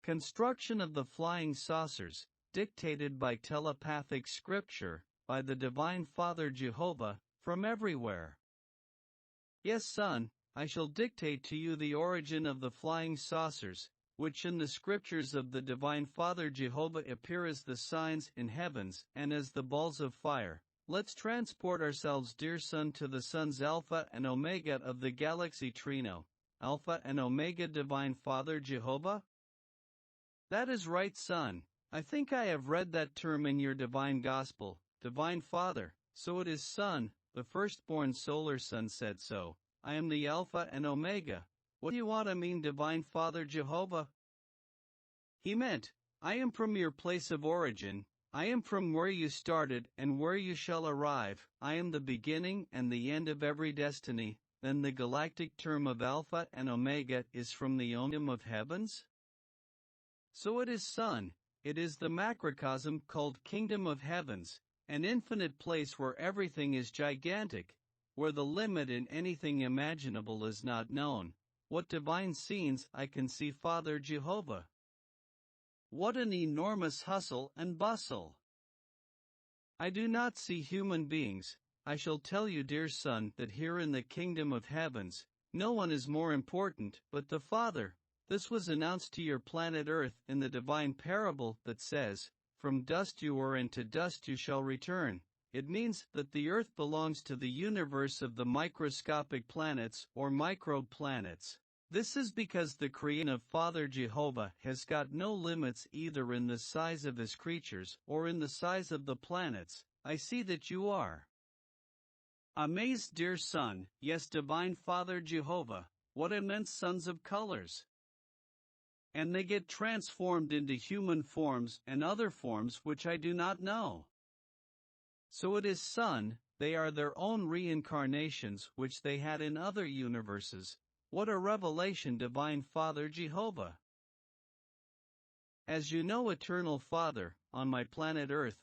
Construction of the flying saucers, dictated by telepathic scripture, by the Divine Father Jehovah, from everywhere. Yes, son, I shall dictate to you the origin of the flying saucers, which in the scriptures of the Divine Father Jehovah appear as the signs in heavens and as the balls of fire. Let's transport ourselves, dear son, to the suns Alpha and Omega of the galaxy Trino. Alpha and Omega, Divine Father Jehovah? That is right, son. I think I have read that term in your divine gospel, Divine Father. So it is, son. The firstborn solar son said so. I am the Alpha and Omega. What do you want to mean, Divine Father Jehovah? He meant, I am from your place of origin. I am from where you started and where you shall arrive. I am the beginning and the end of every destiny. Then the galactic term of Alpha and Omega is from the Omnium of heavens? So it is, son. It is the macrocosm called Kingdom of Heavens, an infinite place where everything is gigantic, where the limit in anything imaginable is not known. What divine scenes I can see, Father Jehovah! What an enormous hustle and bustle! I do not see human beings. I shall tell you, dear son, that here in the Kingdom of Heavens, no one is more important but the Father. This was announced to your planet Earth in the divine parable that says, from dust you were and to dust you shall return. It means that the Earth belongs to the universe of the microscopic planets or microplanets. This is because the creation of Father Jehovah has got no limits either in the size of his creatures or in the size of the planets. I see that you are amazed, dear son. Yes, Divine Father Jehovah, what immense suns of colors! And they get transformed into human forms and other forms which I do not know. So it is, son, they are their own reincarnations which they had in other universes. What a revelation, Divine Father Jehovah! As you know, Eternal Father, on my planet Earth,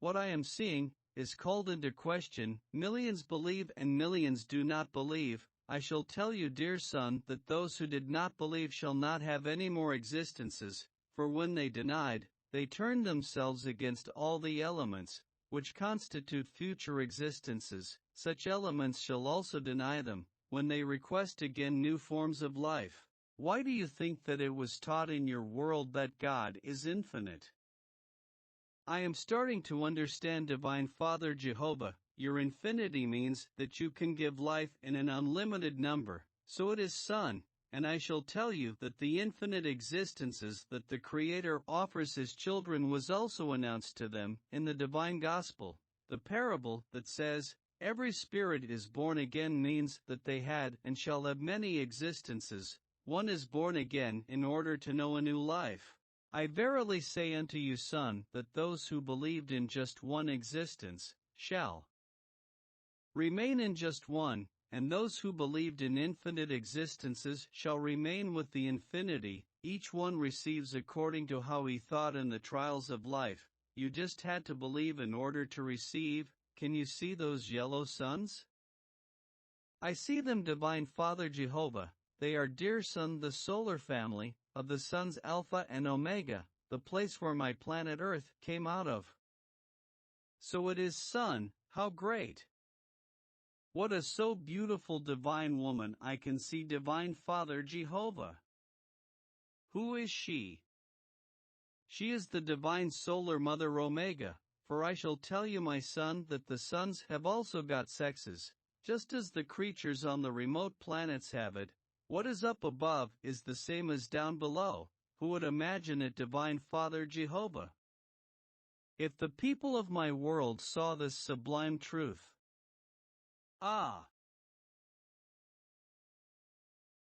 what I am seeing, is called into question. Millions believe and millions do not believe. I shall tell you, dear son, that those who did not believe shall not have any more existences, for when they denied, they turned themselves against all the elements, which constitute future existences. Such elements shall also deny them, when they request again new forms of life. Why do you think that it was taught in your world that God is infinite? I am starting to understand, Divine Father Jehovah. Your infinity means that you can give life in an unlimited number. So it is, son, and I shall tell you that the infinite existences that the Creator offers his children was also announced to them in the divine gospel. The parable that says, every spirit is born again means that they had and shall have many existences. One is born again in order to know a new life. I verily say unto you, son, that those who believed in just one existence shall remain in just one, and those who believed in infinite existences shall remain with the infinity. Each one receives according to how he thought in the trials of life. You just had to believe in order to receive. Can you see those yellow suns? I see them, Divine Father Jehovah. They are, dear son, the solar family of the suns Alpha and Omega, the place where my planet Earth came out of. So it is, son, how great! What a so beautiful divine woman I can see, Divine Father Jehovah. Who is she? She is the divine solar mother Omega, for I shall tell you, my son, that the suns have also got sexes, just as the creatures on the remote planets have it. What is up above is the same as down below. Who would imagine it, Divine Father Jehovah? If the people of my world saw this sublime truth. Ah!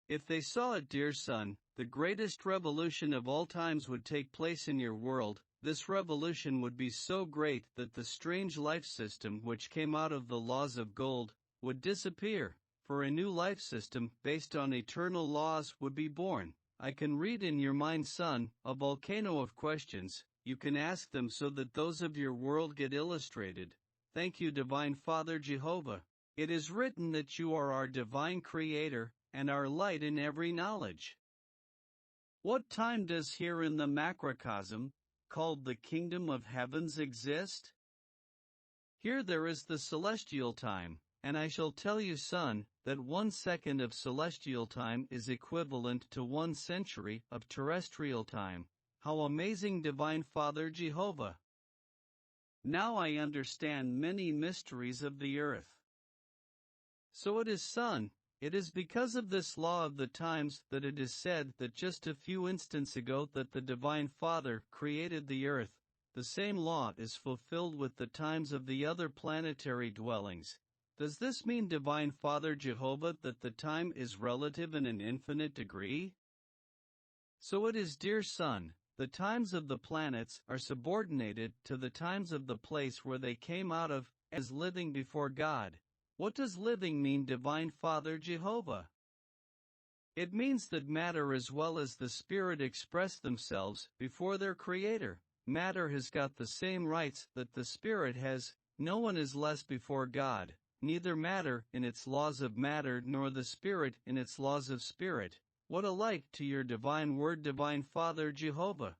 If they saw it, dear son, the greatest revolution of all times would take place in your world. This revolution would be so great that the strange life system which came out of the laws of gold would disappear, for a new life system based on eternal laws would be born. I can read in your mind, son, a volcano of questions. You can ask them so that those of your world get illustrated. Thank you, Divine Father Jehovah. It is written that you are our divine creator and our light in every knowledge. What time does here in the macrocosm, called the kingdom of heavens, exist? Here there is the celestial time, and I shall tell you, son, that 1 second of celestial time is equivalent to 1 century of terrestrial time. How amazing, Divine Father Jehovah! Now I understand many mysteries of the earth. So it is, son, it is because of this law of the times that it is said that just a few instants ago that the Divine Father created the earth. The same law is fulfilled with the times of the other planetary dwellings. Does this mean, Divine Father Jehovah, that the time is relative in an infinite degree? So it is, dear son, the times of the planets are subordinated to the times of the place where they came out of, as living before God. What does living mean, Divine Father Jehovah? It means that matter as well as the spirit express themselves before their Creator. Matter has got the same rights that the spirit has. No one is less before God, neither matter in its laws of matter nor the spirit in its laws of spirit. What a light to your divine word, Divine Father Jehovah!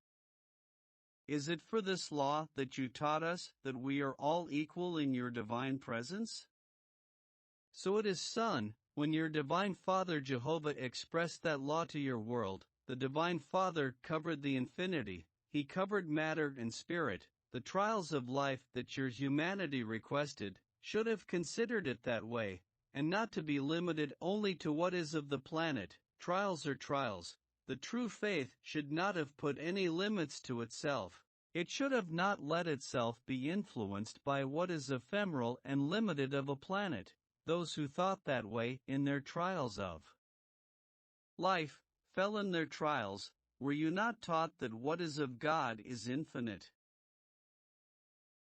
Is it for this law that you taught us that we are all equal in your divine presence? So it is, son, when your Divine Father Jehovah expressed that law to your world, the Divine Father covered the infinity, He covered matter and spirit. The trials of life that your humanity requested should have considered it that way, and not to be limited only to what is of the planet. Trials are trials. The true faith should not have put any limits to itself. It should have not let itself be influenced by what is ephemeral and limited of a planet. Those who thought that way in their trials of life fell in their trials. Were you not taught that what is of God is infinite?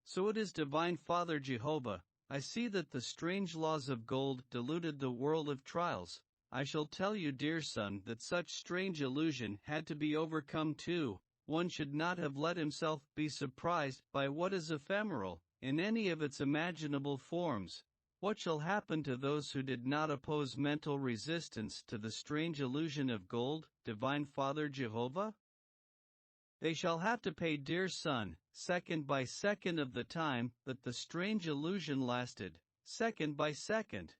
So it is, Divine Father Jehovah, I see that the strange laws of gold deluded the world of trials. I shall tell you, dear son, that such strange illusion had to be overcome too. One should not have let himself be surprised by what is ephemeral, in any of its imaginable forms. What shall happen to those who did not oppose mental resistance to the strange illusion of gold, Divine Father Jehovah? They shall have to pay, dear son, second by second of the time that the strange illusion lasted, second by second.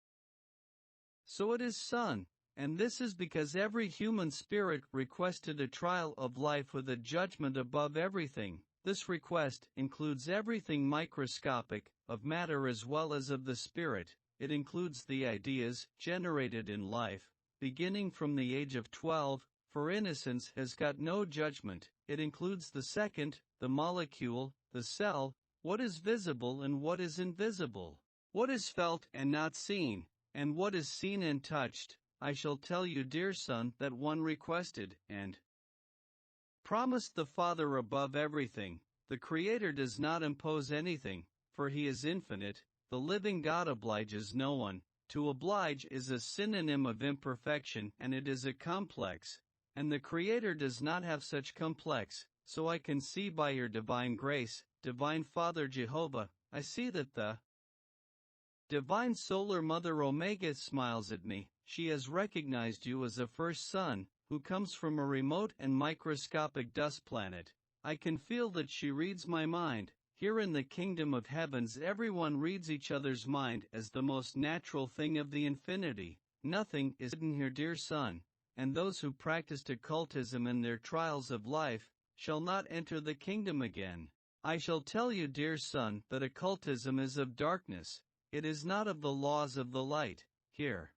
So it is, son, and this is because every human spirit requested a trial of life with a judgment above everything. This request includes everything microscopic, of matter as well as of the spirit. It includes the ideas generated in life, beginning from the age of 12, for innocence has got no judgment. It includes the second, the molecule, the cell, what is visible and what is invisible, what is felt and not seen, and what is seen and touched. I shall tell you, dear son, that one requested and promised the Father above everything. The Creator does not impose anything, for He is infinite. The living God obliges no one. To oblige is a synonym of imperfection, and it is a complex, and the Creator does not have such complex. So I can see by your divine grace, Divine Father Jehovah, I see that the Divine Solar Mother Omega smiles at me. She has recognized you as a first son, who comes from a remote and microscopic dust planet. I can feel that she reads my mind. Here in the kingdom of heavens everyone reads each other's mind as the most natural thing of the infinity. Nothing is hidden here, dear son, and those who practiced occultism in their trials of life shall not enter the kingdom again. I shall tell you, dear son, that occultism is of darkness. It is not of the laws of the light. Here,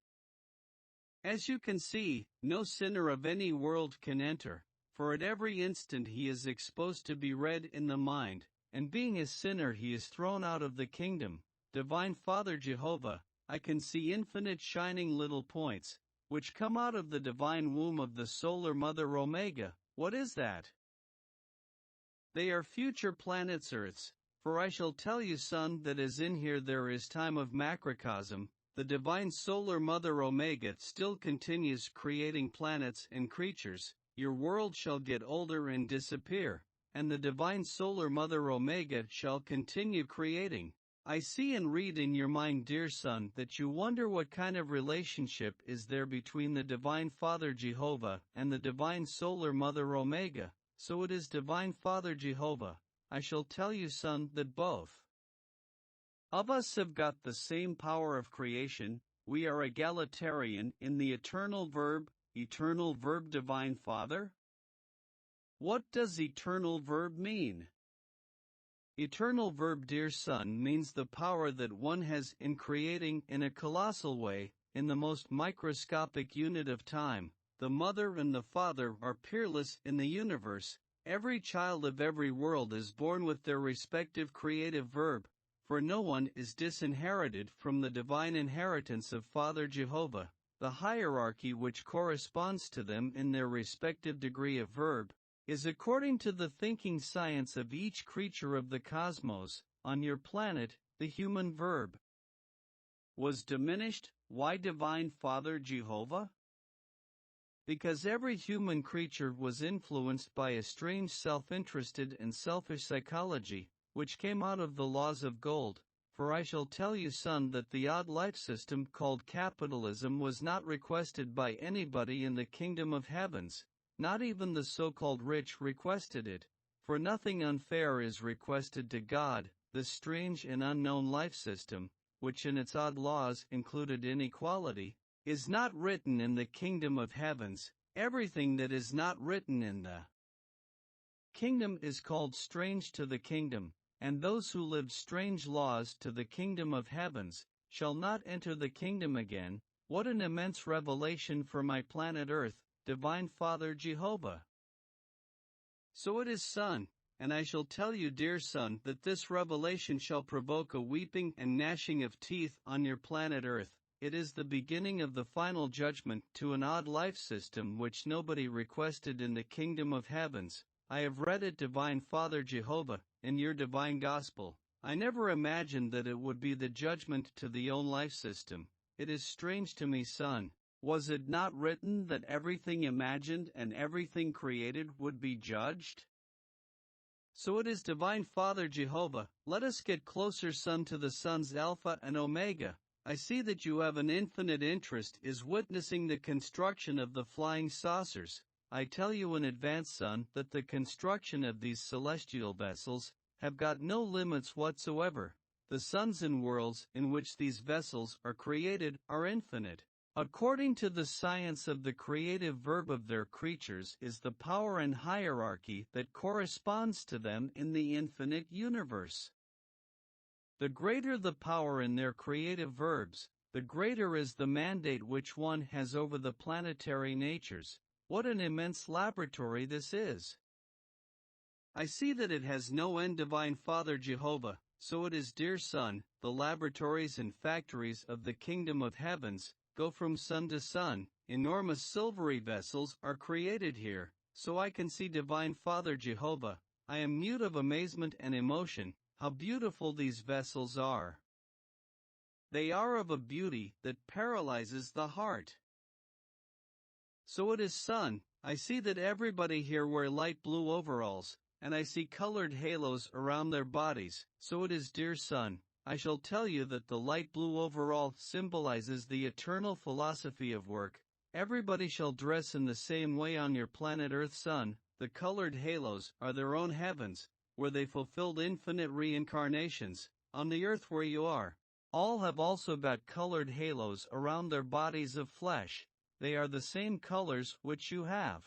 as you can see, no sinner of any world can enter, for at every instant he is exposed to be read in the mind, and being a sinner he is thrown out of the kingdom. Divine Father Jehovah, I can see infinite shining little points, which come out of the divine womb of the solar mother Omega. What is that? They are future planets Earths, for I shall tell you, son, that as in here there is time of macrocosm, the divine solar mother Omega still continues creating planets and creatures. Your world shall get older and disappear, and the divine solar mother Omega shall continue creating. I see and read in your mind, dear son, that you wonder what kind of relationship is there between the Divine Father Jehovah and the Divine Solar Mother Omega. So it is Divine Father Jehovah. I shall tell you, son, that both of us have got the same power of creation. We are egalitarian in the eternal verb Divine Father. What does eternal verb mean? Eternal verb, dear son, means the power that one has in creating in a colossal way, in the most microscopic unit of time. The mother and the father are peerless in the universe. Every child of every world is born with their respective creative verb, for no one is disinherited from the divine inheritance of Father Jehovah. The hierarchy which corresponds to them in their respective degree of verb is according to the thinking science of each creature of the cosmos. On your planet, the human verb was diminished. Why Divine Father Jehovah? Because every human creature was influenced by a strange self-interested and selfish psychology, which came out of the laws of gold. For I shall tell you, son, that the odd life system called capitalism was not requested by anybody in the kingdom of heavens. Not even the so-called rich requested it, for nothing unfair is requested to God. This strange and unknown life system, which in its odd laws included inequality, is not written in the kingdom of heavens. Everything that is not written in the kingdom is called strange to the kingdom, and those who live strange laws to the kingdom of heavens shall not enter the kingdom again. What an immense revelation for my planet Earth, Divine Father Jehovah. So it is, son, and I shall tell you, dear son, that this revelation shall provoke a weeping and gnashing of teeth on your planet Earth. It is the beginning of the final judgment to an odd life system which nobody requested in the kingdom of heavens. I have read it, Divine Father Jehovah, in your divine gospel. I never imagined that it would be the judgment to the own life system. It is strange to me, son. Was it not written that everything imagined and everything created would be judged? So it is, Divine Father Jehovah. Let us get closer, son, to the sons Alpha and Omega. I see that you have an infinite interest is witnessing the construction of the flying saucers. I tell you in advance, son, that the construction of these celestial vessels have got no limits whatsoever. The suns and worlds in which these vessels are created are infinite. According to the science of the creative verb of their creatures is the power and hierarchy that corresponds to them in the infinite universe. The greater the power in their creative verbs, the greater is the mandate which one has over the planetary natures. What an immense laboratory this is! I see that it has no end, Divine Father Jehovah. So it is, dear son, the laboratories and factories of the kingdom of heavens go from sun to sun. Enormous silvery vessels are created here, so I can see, Divine Father Jehovah. I am mute of amazement and emotion. How beautiful these vessels are! They are of a beauty that paralyzes the heart. So it is, son. I see that everybody here wear light blue overalls, and I see colored halos around their bodies. So it is, dear son. I shall tell you that the light blue overall symbolizes the eternal philosophy of work. Everybody shall dress in the same way on your planet Earth, son. The colored halos are their own heavens, where they fulfilled infinite reincarnations. On the earth where you are, all have also got colored halos around their bodies of flesh. They are the same colors which you have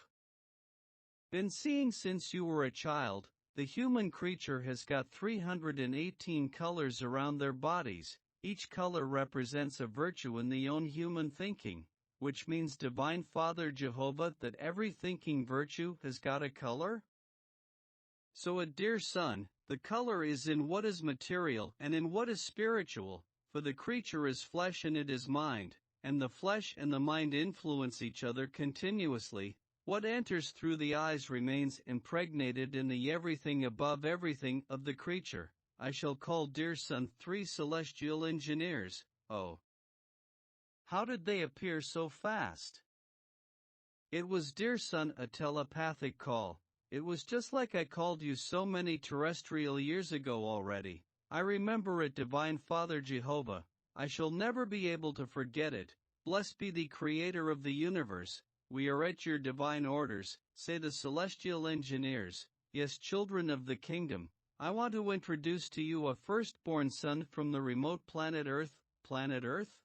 been seeing since you were a child. The human creature has got 318 colors around their bodies. Each color represents a virtue in the own human thinking, which means, Divine Father Jehovah, that every thinking virtue has got a color. So, dear son, the color is in what is material and in what is spiritual, for the creature is flesh and it is mind, and the flesh and the mind influence each other continuously. What enters through the eyes remains impregnated in the everything above everything of the creature. I shall call, dear son, 3 celestial engineers. Oh, how did they appear so fast? It was, dear son, a telepathic call. It was just like I called you so many terrestrial years ago already. I remember it, Divine Father Jehovah. I shall never be able to forget it. Blessed be the Creator of the universe. We are at your divine orders, say the celestial engineers. Yes, children of the kingdom, I want to introduce to you a firstborn son from the remote planet Earth. Planet Earth?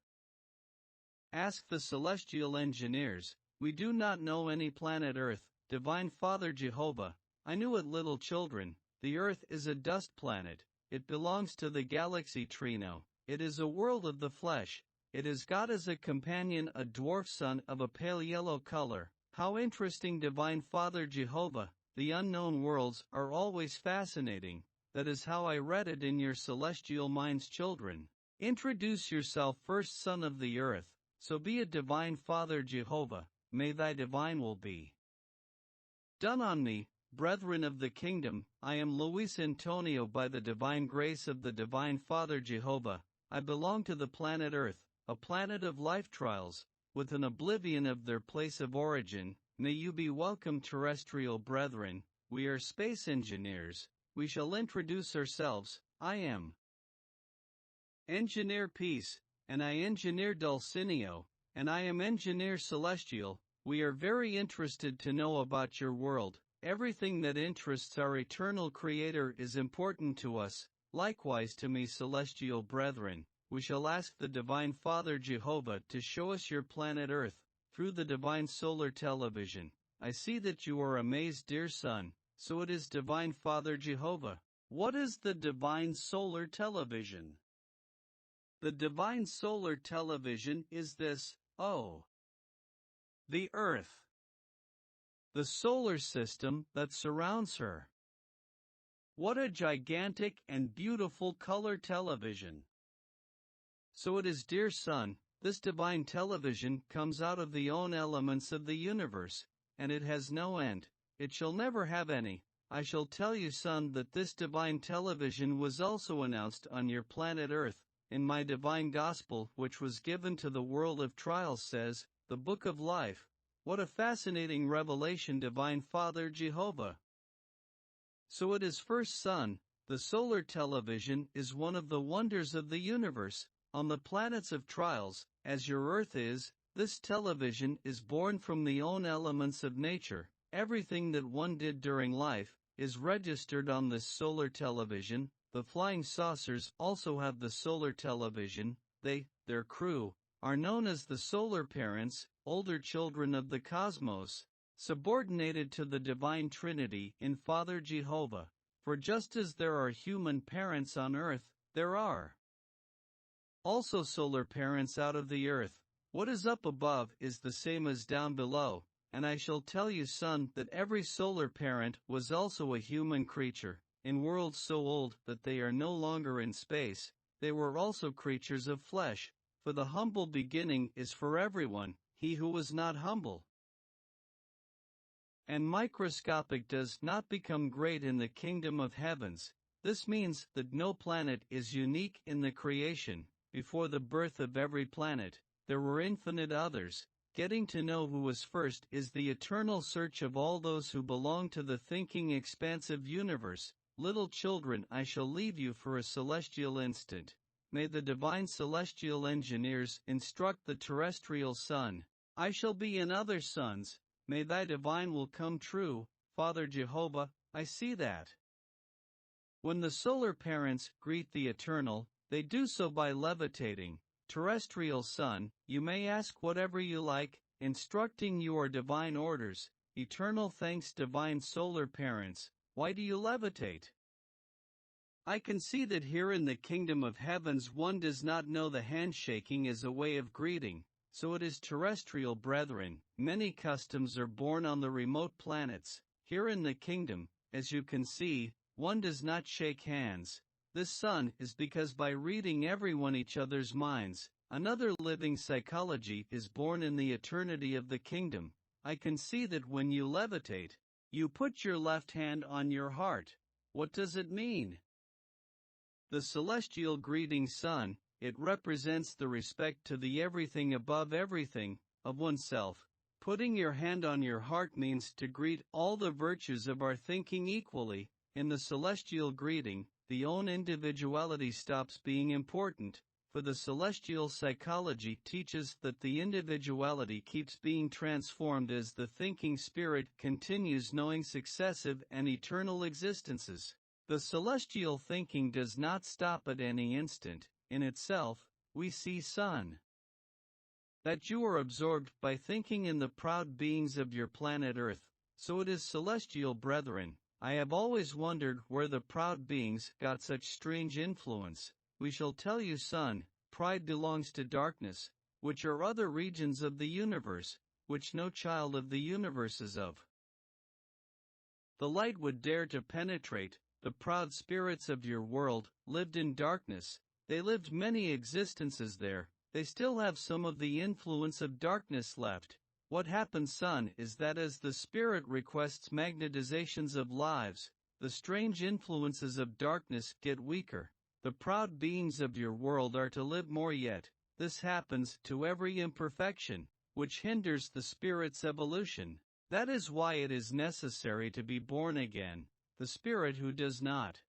Ask the celestial engineers. We do not know any planet Earth, Divine Father Jehovah. I knew it, little children. The Earth is a dust planet. It belongs to the galaxy Trino. It is a world of the flesh. It has got as a companion a dwarf sun of a pale yellow color. How interesting, Divine Father Jehovah. The unknown worlds are always fascinating. That is how I read it in your celestial minds, children. Introduce yourself, first son of the earth. So be it, Divine Father Jehovah. May thy divine will be done on me. Brethren of the kingdom, I am Luis Antonio. By the divine grace of the Divine Father Jehovah, I belong to the planet Earth, a planet of life trials, with an oblivion of their place of origin. May you be welcome, terrestrial brethren. We are space engineers. We shall introduce ourselves. I am Engineer Peace, and I engineer Dulcineo, and I am Engineer Celestial. We are very interested to know about your world. Everything that interests our eternal Creator is important to us. Likewise to me, celestial brethren. We shall ask the Divine Father Jehovah to show us your planet Earth, through the divine solar television. I see that you are amazed, dear son. So it is, Divine Father Jehovah. What is the divine solar television? The divine solar television is this, the Earth. The solar system that surrounds her. What a gigantic and beautiful color television. So it is, dear son, this divine television comes out of the own elements of the universe, and it has no end. It shall never have any. I shall tell you, son, that this divine television was also announced on your planet Earth, in my divine gospel, which was given to the world of trials, says, the Book of Life. What a fascinating revelation, Divine Father Jehovah. So it is, first son, the solar television is one of the wonders of the universe. On the planets of trials, as your Earth is, this television is born from the own elements of nature. Everything that one did during life is registered on this solar television. The flying saucers also have the solar television. Their crew, are known as the solar parents, older children of the cosmos, subordinated to the divine Trinity in Father Jehovah. For just as there are human parents on earth, there are also solar parents out of the earth. What is up above is the same as down below, and I shall tell you, son, that every solar parent was also a human creature. In worlds so old that they are no longer in space, they were also creatures of flesh. For the humble beginning is for everyone. He who was not humble and microscopic does not become great in the kingdom of heavens. This means that no planet is unique in the creation. Before the birth of every planet, there were infinite others. Getting to know who was first is the eternal search of all those who belong to the thinking expansive universe. Little children, I shall leave you for a celestial instant. May the divine celestial engineers instruct the terrestrial son. I shall be in other sons. May thy divine will come true, Father Jehovah. I see that when the solar parents greet the eternal, they do so by levitating. Terrestrial son, you may ask whatever you like, instructing your divine orders. Eternal thanks, divine solar parents. Why do you levitate? I can see that here in the kingdom of heavens one does not know the handshaking as a way of greeting. So it is, terrestrial brethren. Many customs are born on the remote planets. Here in the kingdom, as you can see, one does not shake hands. This son is because by reading everyone each other's minds, another living psychology is born in the eternity of the kingdom. I can see that when you levitate, you put your left hand on your heart. What does it mean? The celestial greeting, son, it represents the respect to the everything above everything, of oneself. Putting your hand on your heart means to greet all the virtues of our thinking equally. In the celestial greeting, the own individuality stops being important, for the celestial psychology teaches that the individuality keeps being transformed as the thinking spirit continues knowing successive and eternal existences. The celestial thinking does not stop at any instant. In itself, we see, son, that you are absorbed by thinking in the proud beings of your planet Earth. So it is, celestial brethren, I have always wondered where the proud beings got such strange influence. We shall tell you, son, pride belongs to darkness, which are other regions of the universe, which no child of the universe is of. The light would dare to penetrate. The proud spirits of your world lived in darkness. They lived many existences there. They still have some of the influence of darkness left. What happens, son, is that as the spirit requests magnetizations of lives, the strange influences of darkness get weaker. The proud beings of your world are to live more yet. This happens to every imperfection, which hinders the spirit's evolution. That is why it is necessary to be born again. The spirit who does not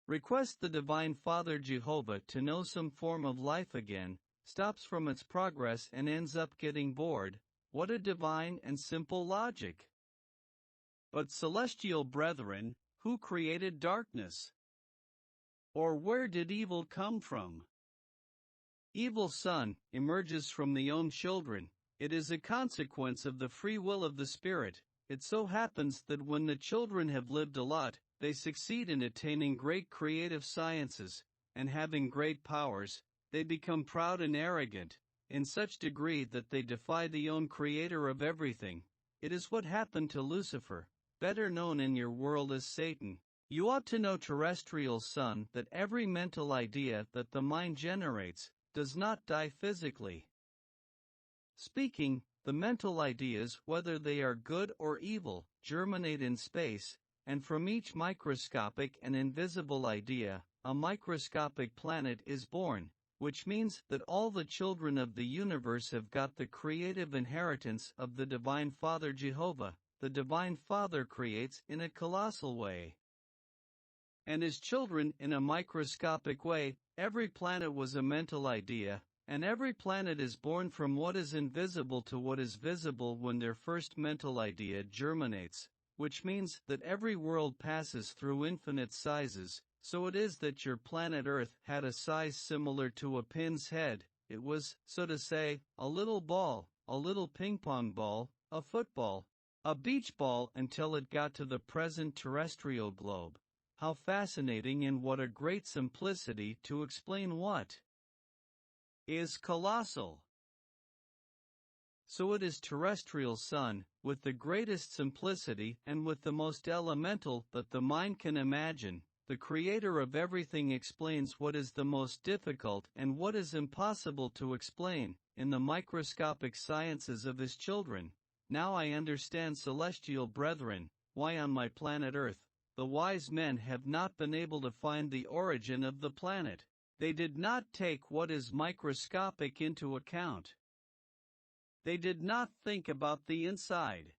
request the Divine Father Jehovah to know some form of life again, stops from its progress and ends up getting bored. What a divine and simple logic! But celestial brethren, who created darkness? Or where did evil come from? Evil, son, emerges from the own children. It is a consequence of the free will of the spirit. It so happens that when the children have lived a lot, they succeed in attaining great creative sciences, and having great powers, they become proud and arrogant, in such degree that they defy the own creator of everything. It is what happened to Lucifer, better known in your world as Satan. You ought to know, terrestrial son, that every mental idea that the mind generates does not die physically speaking. The mental ideas, whether they are good or evil, germinate in space, and from each microscopic and invisible idea, a microscopic planet is born, which means that all the children of the universe have got the creative inheritance of the Divine Father Jehovah. The Divine Father creates in a colossal way, and his children in a microscopic way. Every planet was a mental idea, and every planet is born from what is invisible to what is visible when their first mental idea germinates, which means that every world passes through infinite sizes. So it is that your planet Earth had a size similar to a pin's head. It was, so to say, a little ball, a little ping-pong ball, a football, a beach ball, until it got to the present terrestrial globe. How fascinating, and what a great simplicity to explain what is colossal. So it is, terrestrial son, with the greatest simplicity and with the most elemental that the mind can imagine. The creator of everything explains what is the most difficult and what is impossible to explain in the microscopic sciences of his children. Now I understand, celestial brethren, why on my planet Earth the wise men have not been able to find the origin of the planet. They did not take what is microscopic into account. They did not think about the inside.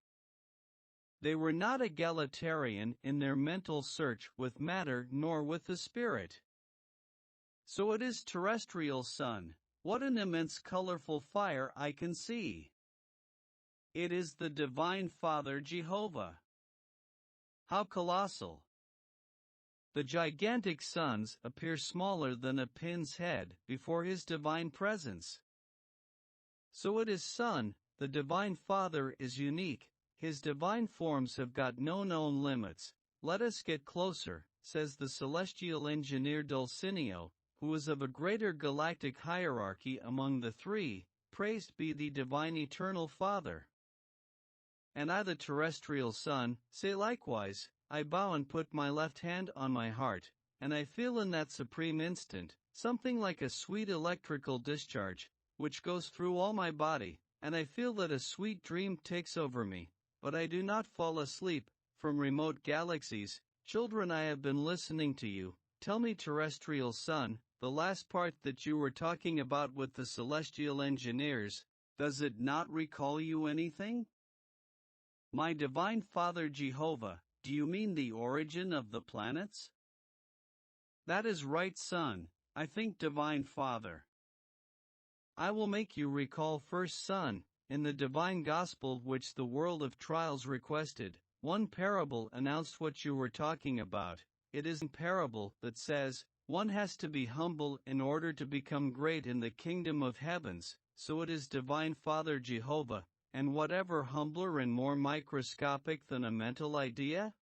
They were not egalitarian in their mental search with matter nor with the spirit. So it is, terrestrial son, what an immense colorful fire I can see. It is the Divine Father Jehovah. How colossal! The gigantic suns appear smaller than a pin's head before his divine presence. So it is, son, the Divine Father is unique. His divine forms have got no known limits. Let us get closer, says the celestial engineer Dulcineo, who is of a greater galactic hierarchy among the three. Praised be the divine eternal Father. And I, the terrestrial son, say likewise. I bow and put my left hand on my heart, and I feel in that supreme instant something like a sweet electrical discharge, which goes through all my body, and I feel that a sweet dream takes over me. But I do not fall asleep. From remote galaxies, children, I have been listening to you. Tell me, terrestrial son, the last part that you were talking about with the celestial engineers, does it not recall you anything? My divine Father Jehovah, do you mean the origin of the planets? That is right, son. I think, Divine Father. I will make you recall first, son, in the divine gospel which the world of trials requested, one parable announced what you were talking about. It is a parable that says, one has to be humble in order to become great in the kingdom of heavens, so it is Divine Father Jehovah, and whatever humbler and more microscopic than a mental idea?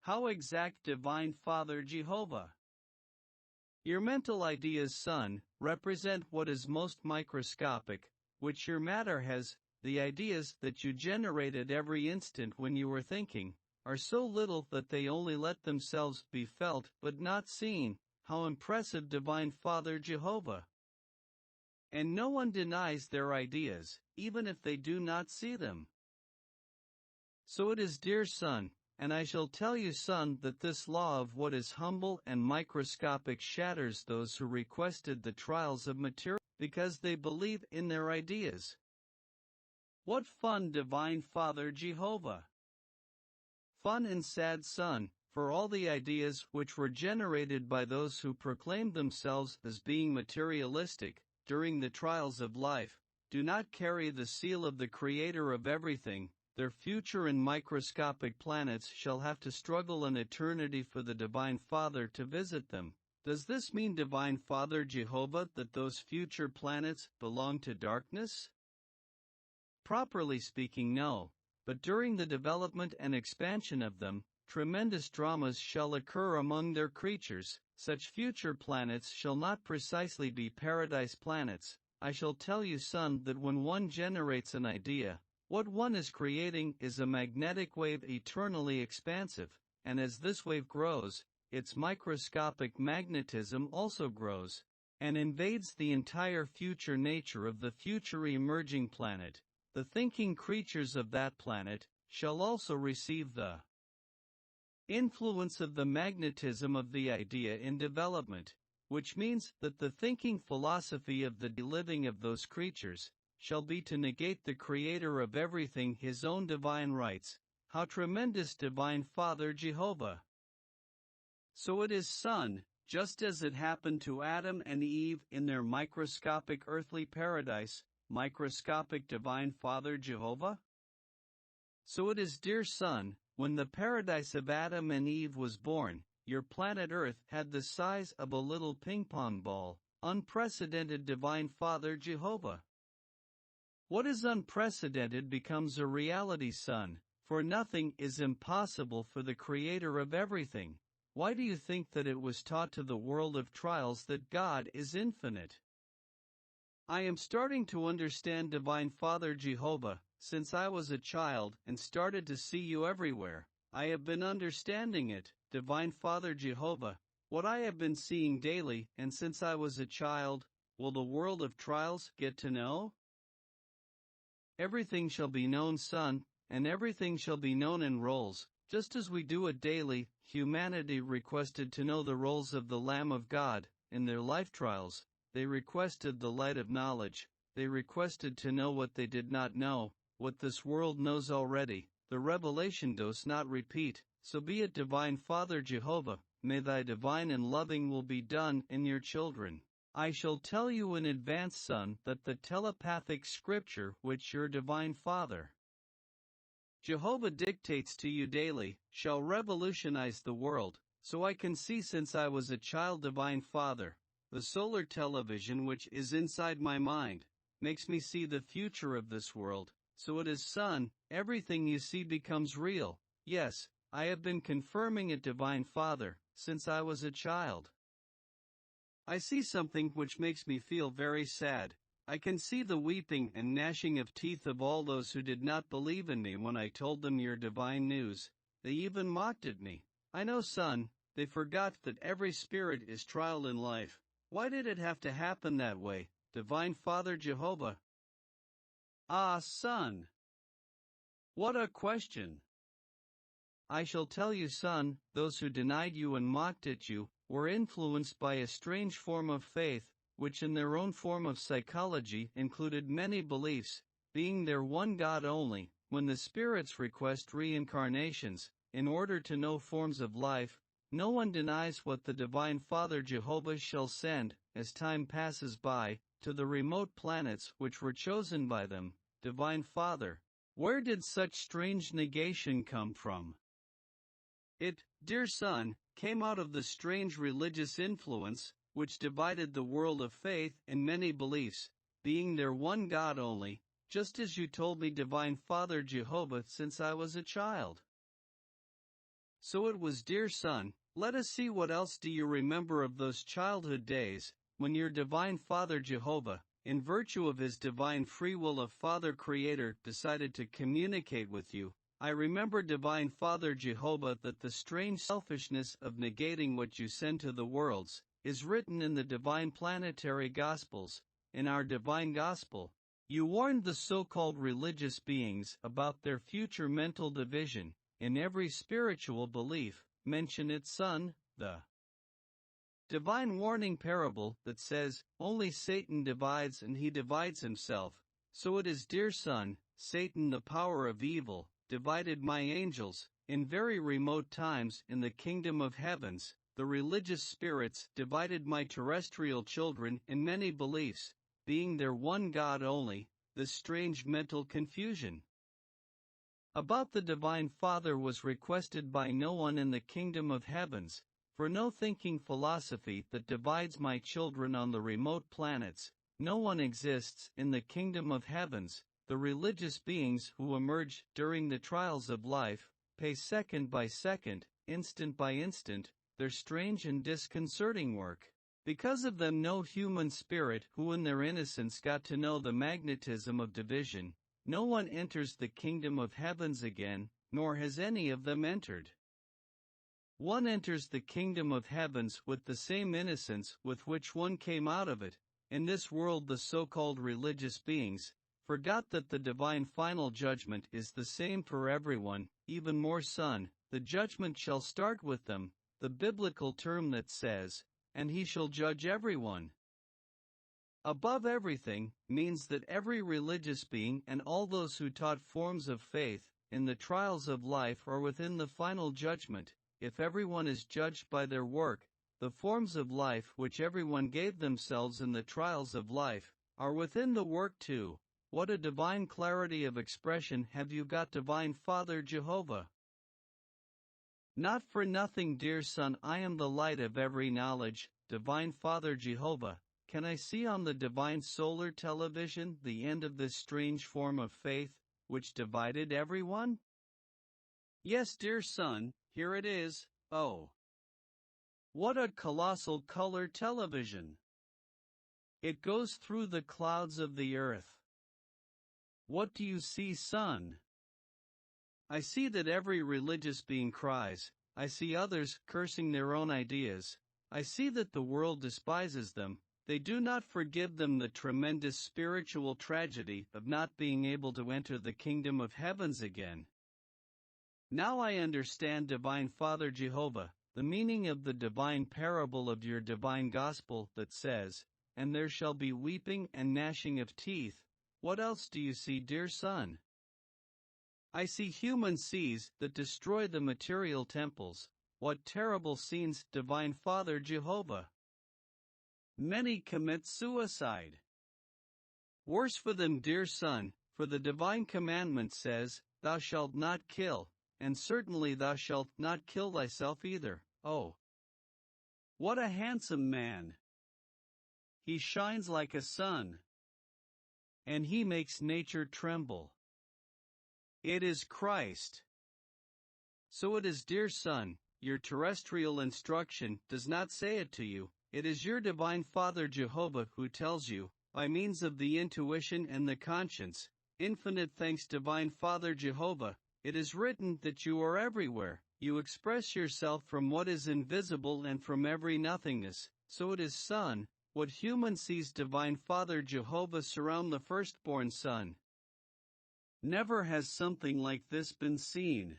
How exact, Divine Father Jehovah? Your mental ideas, son, represent what is most microscopic, which your matter has. The ideas that you generate at every instant when you are thinking are so little that they only let themselves be felt but not seen. How impressive, Divine Father Jehovah! And no one denies their ideas, even if they do not see them. So it is, dear son, and I shall tell you, son, that this law of what is humble and microscopic shatters those who requested the trials of material, because they believe in their ideas. What fun, Divine Father Jehovah! Fun and sad, son, for all the ideas which were generated by those who proclaimed themselves as being materialistic, during the trials of life, do not carry the seal of the Creator of everything. Their future and microscopic planets shall have to struggle an eternity for the Divine Father to visit them. Does this mean, Divine Father Jehovah, that those future planets belong to darkness? Properly speaking, no, but during the development and expansion of them, tremendous dramas shall occur among their creatures. Such future planets shall not precisely be paradise planets. I shall tell you, son, that when one generates an idea, what one is creating is a magnetic wave eternally expansive, and as this wave grows, its microscopic magnetism also grows, and invades the entire future nature of the future emerging planet. The thinking creatures of that planet shall also receive the influence of the magnetism of the idea in development, which means that the thinking philosophy of the living of those creatures shall be to negate the Creator of everything, His own divine rights. How tremendous, Divine Father Jehovah! So it is, son, just as it happened to Adam and Eve in their microscopic earthly paradise, microscopic, Divine Father Jehovah? So it is, dear son, when the paradise of Adam and Eve was born, your planet Earth had the size of a little ping-pong ball. Unprecedented, Divine Father Jehovah! What is unprecedented becomes a reality, son, for nothing is impossible for the Creator of everything. Why do you think that it was taught to the world of trials that God is infinite? I am starting to understand, Divine Father Jehovah. Since I was a child and started to see you everywhere, I have been understanding it, Divine Father Jehovah, what I have been seeing daily, and since I was a child. Will the world of trials get to know? Everything shall be known, son, and everything shall be known in roles, just as we do it daily. Humanity requested to know the roles of the Lamb of God. In their life trials, they requested the light of knowledge. They requested to know what they did not know, what this world knows already. The revelation does not repeat. So be it, Divine Father Jehovah. May thy divine and loving will be done in your children. I shall tell you in advance, son, that the telepathic scripture which your Divine Father Jehovah dictates to you daily shall revolutionize the world. So I can see, since I was a child, Divine Father, the solar television which is inside my mind makes me see the future of this world. So it is, son, everything you see becomes real. Yes, I have been confirming it, Divine Father, since I was a child. I see something which makes me feel very sad. I can see the weeping and gnashing of teeth of all those who did not believe in me when I told them your divine news. They even mocked at me. I know, son, they forgot that every spirit is trial in life. Why did it have to happen that way, Divine Father Jehovah? Ah, son! What a question! I shall tell you, son, those who denied you and mocked at you were influenced by a strange form of faith, which in their own form of psychology included many beliefs, being there one God only. When the spirits request reincarnations, in order to know forms of life, no one denies what the Divine Father Jehovah shall send, as time passes by, to the remote planets which were chosen by them. Divine Father, where did such strange negation come from? It, dear son, came out of the strange religious influence, which divided the world of faith in many beliefs, being there one God only, just as you told me, Divine Father Jehovah, since I was a child. So it was, dear son. Let us see, what else do you remember of those childhood days, when your Divine Father Jehovah, in virtue of his divine free will of Father Creator, decided to communicate with you? I remember, Divine Father Jehovah, that the strange selfishness of negating what you send to the worlds is written in the divine planetary Gospels. In our divine Gospel, you warned the so-called religious beings about their future mental division. In every spiritual belief, mention its son, the divine warning parable that says, only Satan divides and he divides himself. So it is, dear son, Satan, the power of evil, divided my angels. In very remote times in the kingdom of heavens, the religious spirits divided my terrestrial children in many beliefs, being there one God only. This strange mental confusion about the Divine Father was requested by no one in the kingdom of heavens, for no thinking philosophy that divides my children on the remote planets. No one exists in the kingdom of heavens. The religious beings who emerge during the trials of life pay second by second, instant by instant, their strange and disconcerting work. Because of them no human spirit who in their innocence got to know the magnetism of division, no one enters the kingdom of heavens again, nor has any of them entered. One enters the kingdom of heavens with the same innocence with which one came out of it. In this world the so-called religious beings forgot that the divine final judgment is the same for everyone. Even more, son, the judgment shall start with them, the biblical term that says, and he shall judge everyone. Above everything means that every religious being and all those who taught forms of faith in the trials of life are within the final judgment. If everyone is judged by their work, the forms of life which everyone gave themselves in the trials of life are within the work too. What a divine clarity of expression have you got, Divine Father Jehovah! Not for nothing, dear son, I am the light of every knowledge. Divine Father Jehovah, can I see on the divine solar television the end of this strange form of faith, which divided everyone? Yes, dear son, here it is. Oh, what a colossal color television! It goes through the clouds of the earth. What do you see, son? I see that every religious being cries. I see others cursing their own ideas. I see that the world despises them. They do not forgive them the tremendous spiritual tragedy of not being able to enter the kingdom of heavens again. Now I understand, Divine Father Jehovah, the meaning of the divine parable of your divine gospel that says, and there shall be weeping and gnashing of teeth. What else do you see, dear son? I see human seas that destroy the material temples. What terrible scenes, Divine Father Jehovah! Many commit suicide. Worse for them, dear son, for the divine commandment says, thou shalt not kill, and certainly thou shalt not kill thyself either. Oh, what a handsome man! He shines like a sun, and he makes nature tremble. It is Christ. So it is, dear son, your terrestrial instruction does not say it to you. It is your Divine Father Jehovah who tells you, by means of the intuition and the conscience. Infinite thanks, Divine Father Jehovah. It is written that you are everywhere. You express yourself from what is invisible and from every nothingness. So it is, son, what human sees, Divine Father Jehovah, surround the firstborn son. Never has something like this been seen.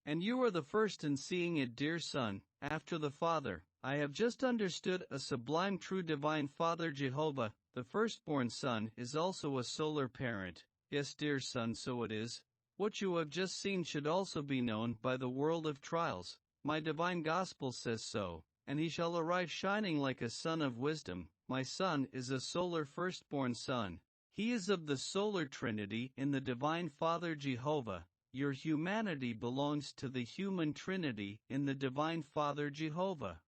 And you are the first in seeing it, dear son, after the Father. I have just understood a sublime true, Divine Father Jehovah. The firstborn son is also a solar parent. Yes, dear son, so it is. What you have just seen should also be known by the world of trials. my divine gospel says so, and he shall arise shining like a sun of wisdom. My son is a solar firstborn son. He is of the solar trinity in the divine Father Jehovah. Your humanity belongs to the human trinity in the divine Father Jehovah.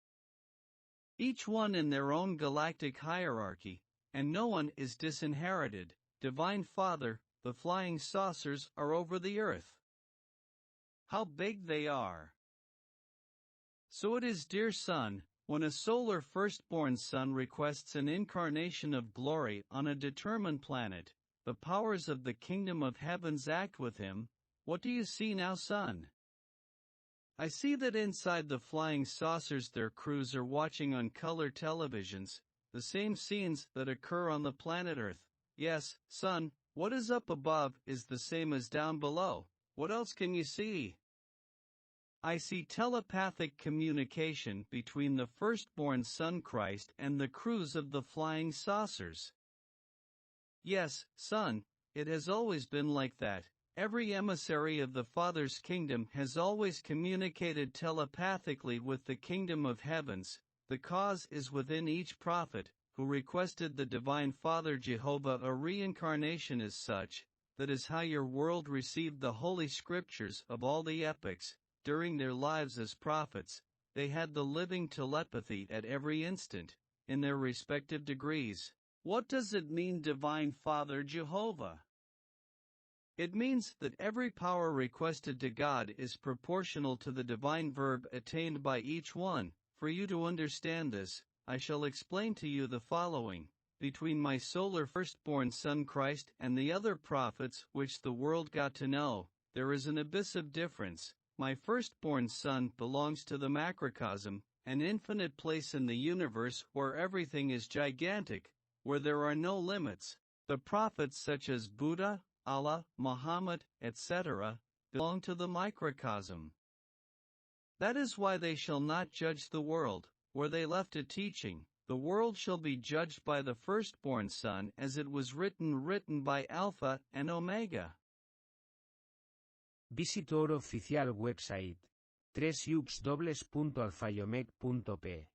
Each one in their own galactic hierarchy, and no one is disinherited. Divine Father, the flying saucers are over the earth. How big they are! So it is, dear son, when a solar firstborn son requests an incarnation of glory on a determined planet, the powers of the kingdom of heavens act with him. What do you see now, son? I see that inside the flying saucers their crews are watching on color televisions, the same scenes that occur on the planet Earth. Yes, son, what is up above is the same as down below. What else can you see? I see telepathic communication between the firstborn Son Christ and the crews of the flying saucers. Yes, son, it has always been like that. Every emissary of the Father's kingdom has always communicated telepathically with the kingdom of heavens. The cause is within each prophet, who requested the divine Father Jehovah. A reincarnation is such. That is how your world received the holy scriptures of all the epochs. During their lives as prophets, they had the living telepathy at every instant, in their respective degrees. What does it mean, divine Father Jehovah? It means that every power requested to God is proportional to the divine verb attained by each one. For you to understand this, I shall explain to you the following. Between my solar firstborn Son Christ and the other prophets which the world got to know, there is an abyss of difference. My firstborn son belongs to the Macrocosm, an infinite place in the universe where everything is gigantic, where there are no limits. The prophets such as Buddha, Allah, Muhammad, etc., belong to the microcosm. That is why they shall not judge the world, where they left a teaching. The world shall be judged by the firstborn son, as it was written by Alpha and Omega. Visit our official website, www.alfayomeg.p